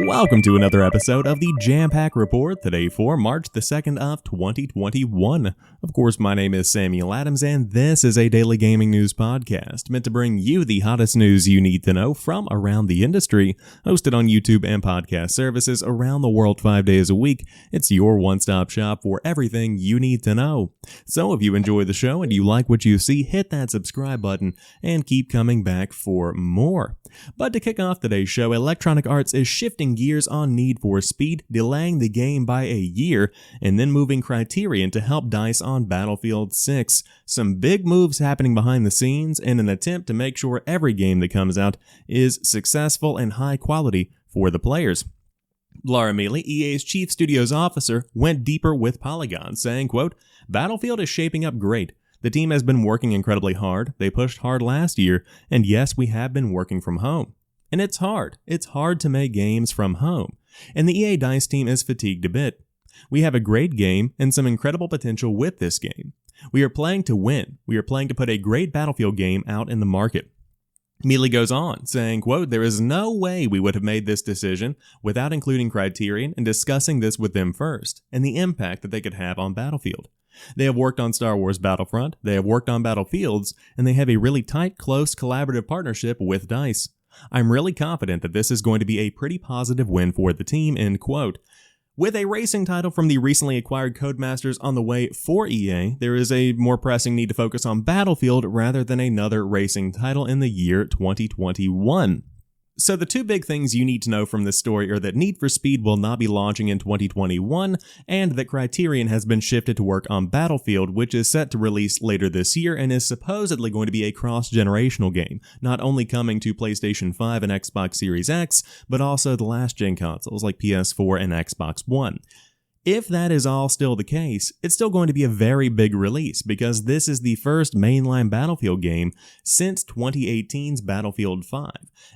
Welcome to another episode of the Jampack Report, today for March the 2nd of 2021. Of course, my name is Samuel Adams, and this is a daily gaming news podcast meant to bring you the hottest news you need to know from around the industry. Hosted on YouTube and podcast services around the world 5 days a week, it's your one-stop shop for everything you need to know. So if you enjoy the show and you like what you see, hit that subscribe button and keep coming back for more. But to kick off today's show, Electronic Arts is shifting gears on Need for Speed, delaying the game by a year, and then moving Criterion to help DICE on Battlefield 6. Some big moves happening behind the scenes in an attempt to make sure every game that comes out is successful and high quality for the players. Laura Mealy, EA's Chief Studios Officer, went deeper with Polygon, saying, quote, "Battlefield is shaping up great. The team has been working incredibly hard. They pushed hard last year, and yes, we have been working from home. And it's hard. It's hard to make games from home. And the EA DICE team is fatigued a bit. We have a great game and some incredible potential with this game. We are playing to win. We are playing to put a great Battlefield game out in the market." Mealy goes on, saying, quote, "There is no way we would have made this decision without including Criterion and discussing this with them first, and the impact that they could have on Battlefield. They have worked on Star Wars Battlefront, they have worked on Battlefields, and they have a really tight, close, collaborative partnership with DICE. I'm really confident that this is going to be a pretty positive win for the team," end quote. With a racing title from the recently acquired Codemasters on the way for EA, there is a more pressing need to focus on Battlefield rather than another racing title in the year 2021. So the two big things you need to know from this story are that Need for Speed will not be launching in 2021, and that Criterion has been shifted to work on Battlefield, which is set to release later this year and is supposedly going to be a cross-generational game, not only coming to PlayStation 5 and Xbox Series X, but also the last-gen consoles like PS4 and Xbox One. If that is all still the case, it's still going to be a very big release because this is the first mainline Battlefield game since 2018's Battlefield 5.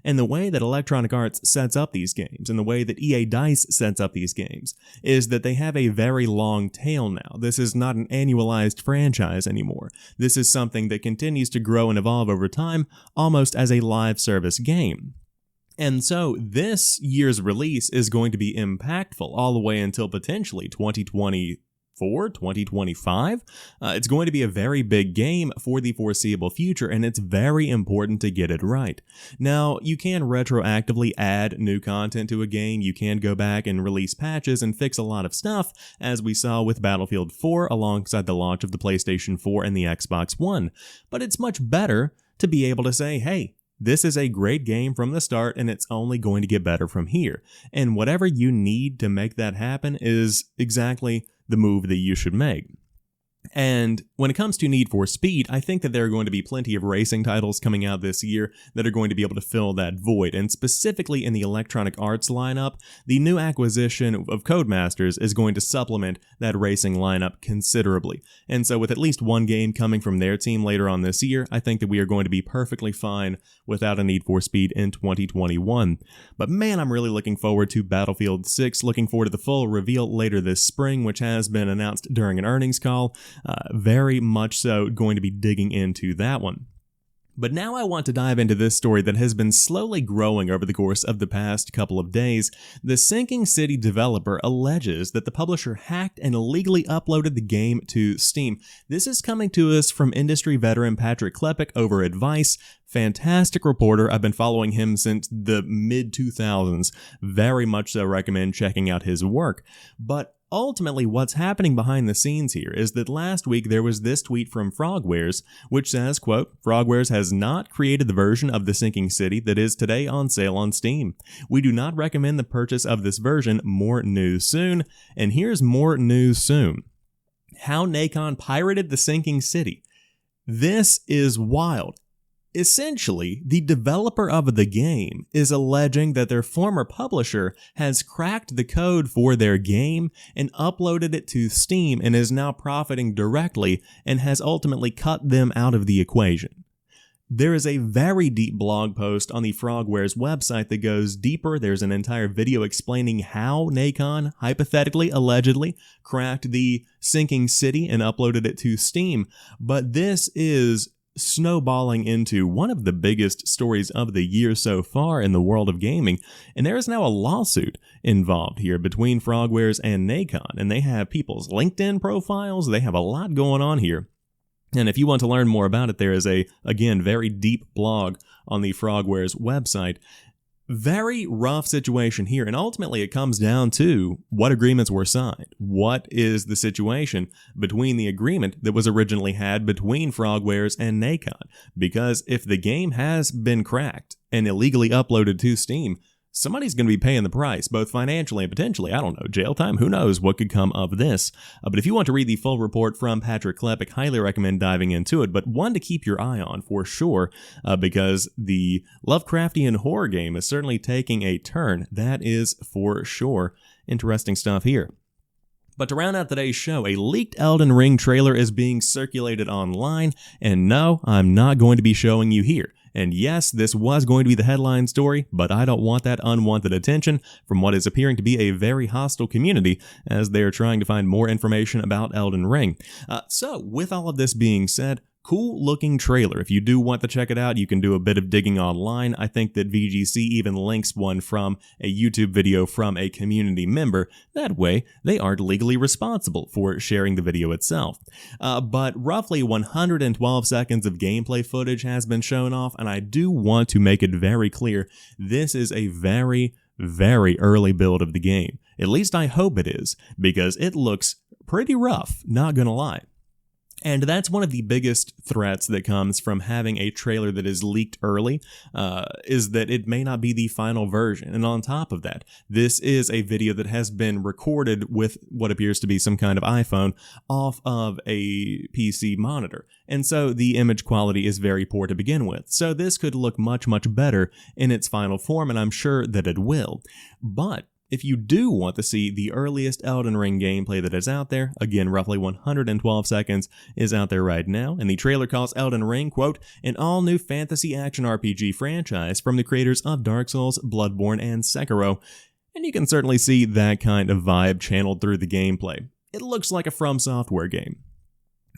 And the way that Electronic Arts sets up these games and the way that EA DICE sets up these games is that they have a very long tail now. This is not an annualized franchise anymore. This is something that continues to grow and evolve over time, almost as a live service game. And so this year's release is going to be impactful all the way until potentially 2024, 2025. It's going to be a very big game for the foreseeable future, and it's very important to get it right. Now, you can retroactively add new content to a game. You can go back and release patches and fix a lot of stuff, as we saw with Battlefield 4 alongside the launch of the PlayStation 4 and the Xbox One. But it's much better to be able to say, hey, this is a great game from the start, and it's only going to get better from here. And whatever you need to make that happen is exactly the move that you should make. And when it comes to Need for Speed, I think that there are going to be plenty of racing titles coming out this year that are going to be able to fill that void. And specifically in the Electronic Arts lineup, the new acquisition of Codemasters is going to supplement that racing lineup considerably. And so with at least one game coming from their team later on this year, I think that we are going to be perfectly fine without a Need for Speed in 2021. But man, I'm really looking forward to Battlefield 6, looking forward to the full reveal later this spring, which has been announced during an earnings call. Very much so going to be digging into that one. But now I want to dive into this story that has been slowly growing over the course of the past couple of days. The Sinking City developer alleges that the publisher hacked and illegally uploaded the game to Steam. This is coming to us from industry veteran Patrick Klepek over at Vice. Fantastic reporter. I've been following him since the mid-2000s. Very much so recommend checking out his work. But ultimately, what's happening behind the scenes here is that last week there was this tweet from Frogwares, which says, quote, "Frogwares has not created the version of the Sinking City that is today on sale on Steam. We do not recommend the purchase of this version. More news soon." And here's more news soon. How Nacon pirated the Sinking City. This is wild. Essentially, the developer of the game is alleging that their former publisher has cracked the code for their game and uploaded it to Steam and is now profiting directly and has ultimately cut them out of the equation. There is a very deep blog post on the Frogwares website that goes deeper. There's an entire video explaining how Nacon, hypothetically, allegedly, cracked the Sinking City and uploaded it to Steam. But this is snowballing into one of the biggest stories of the year so far in the world of gaming, and there is now a lawsuit involved here between Frogwares and Nacon, and they have people's LinkedIn profiles. They have a lot going on here. And if you want to learn more about it, there is a, again, very deep blog on the Frogwares website. Very rough situation here, and ultimately it comes down to what agreements were signed. What is the situation between the agreement that was originally had between Frogwares and Nacon? Because if the game has been cracked and illegally uploaded to Steam, somebody's going to be paying the price, both financially and potentially, I don't know, jail time. Who knows what could come of this? But if you want to read the full report from Patrick Klepek, highly recommend diving into it. But one to keep your eye on for sure, because the Lovecraftian horror game is certainly taking a turn. That is for sure. Interesting stuff here. But to round out today's show, a leaked Elden Ring trailer is being circulated online, and no, I'm not going to be showing you here. And yes, this was going to be the headline story, but I don't want that unwanted attention from what is appearing to be a very hostile community as they're trying to find more information about Elden Ring. So, with all of this being said, cool looking trailer. If you do want to check it out, you can do a bit of digging online. I think that VGC even links one from a YouTube video from a community member. That way, they aren't legally responsible for sharing the video itself. But roughly 112 seconds of gameplay footage has been shown off, and I do want to make it very clear, this is a very early build of the game. At least I hope it is, because it looks pretty rough, not gonna lie. And that's one of the biggest threats that comes from having a trailer that is leaked early, is that it may not be the final version. And on top of that, this is a video that has been recorded with what appears to be some kind of iPhone off of a PC monitor. And so the image quality is very poor to begin with. So this could look much better in its final form, and I'm sure that it will. But if you do want to see the earliest Elden Ring gameplay that is out there, again, roughly 112 seconds is out there right now, and the trailer calls Elden Ring, quote, an all-new fantasy action RPG franchise from the creators of Dark Souls, Bloodborne, and Sekiro. And you can certainly see that kind of vibe channeled through the gameplay. It looks like a From Software game.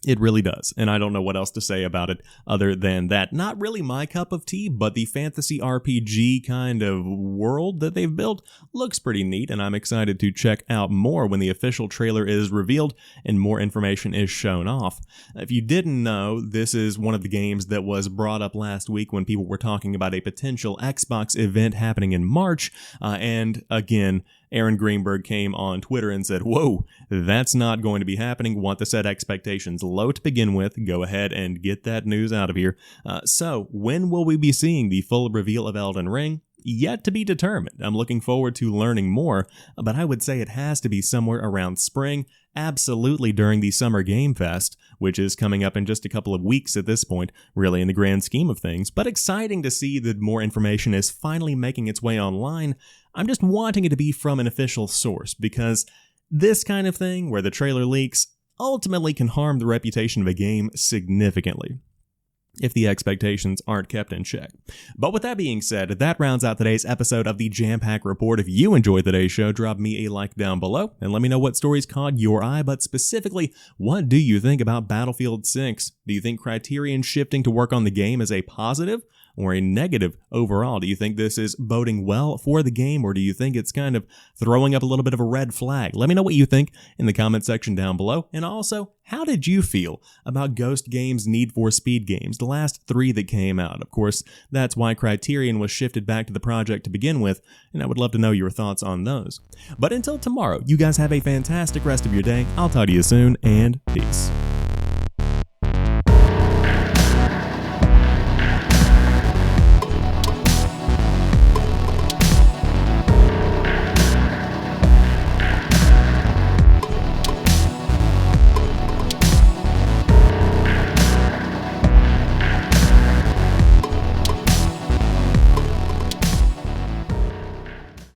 It really does, and I don't know what else to say about it other than that. Not really my cup of tea, but the fantasy RPG kind of world that they've built looks pretty neat, and I'm excited to check out more when the official trailer is revealed and more information is shown off. If you didn't know, this is one of the games that was brought up last week when people were talking about a potential Xbox event happening in March, and again, Aaron Greenberg came on Twitter and said, whoa, that's not going to be happening. Want to set expectations low to begin with. Go ahead and get that news out of here. So, when will we be seeing the full reveal of Elden Ring? Yet to be determined. I'm looking forward to learning more, but I would say it has to be somewhere around spring, absolutely during the Summer Game Fest, which is coming up in just a couple of weeks at this point, really in the grand scheme of things, but exciting to see that more information is finally making its way online. I'm just wanting it to be from an official source, because this kind of thing, where the trailer leaks, ultimately can harm the reputation of a game significantly if the expectations aren't kept in check. But with that being said, that rounds out today's episode of the Jampack Report. If you enjoyed today's show, drop me a like down below and let me know what stories caught your eye, but specifically, what do you think about Battlefield 6? Do you think Criterion shifting to work on the game is a positive or a negative overall? Do you think this is boding well for the game, or do you think it's kind of throwing up a little bit of a red flag? Let me know what you think in the comment section down below. And also, how did you feel about Ghost Games' Need for Speed games, the last 3 that came out? Of course, that's why Criterion was shifted back to the project to begin with, and I would love to know your thoughts on those. But until tomorrow, you guys have a fantastic rest of your day. I'll talk to you soon, and peace.